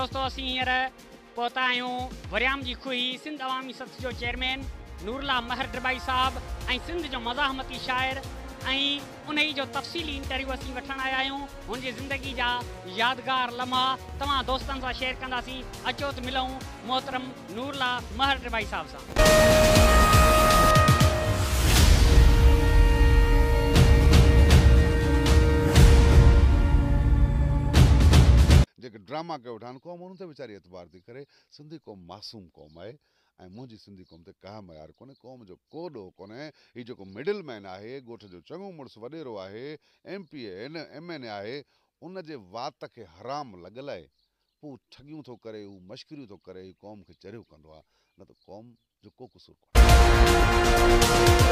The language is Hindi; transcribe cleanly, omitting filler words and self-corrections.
दोस्तों असीं हींअर पहुता आहियूं वरियाम जी खुही सिंध अवामी सथ जो चेयरमैन नूरला महर ड्रबाई साहब ऐं सिंध जो मज़ाहमती शाइर ऐं उन जो तफ़सीली इंटरव्यू असीं वठण आया आहियूं। हुनजी ज़िंदगी जा यादगार लम्हा तव्हां दोस्तनि सां शेयर कंदासीं। अचो त मिलूं मोहतरम नूरला महर ड्रबाई साहब सां। जेके ड्रामा कयो वेठा आहिनि क़ौम उन्हनि ते वीचारी एतबार थी करे। सिंधी क़ौम मासूम क़ौम आहे ऐं मुंहिंजी सिंधी क़ौम ते का मयार कोन्हे, क़ौम जो को ॾोह कोन्हे। हीउ जेको मिडिल मैन आहे, ॻोठ जो चङो मुड़ुसु वॾेरो आहे, MP MNA आहे, उन जे वात खे हराम लॻल आहे। पोइ ठगियूं थो करे, हू मश्करियूं थो करे, क़ौम खे चरियो कंदो आहे, न त क़ौम जो को क़सूरु कोन्हे।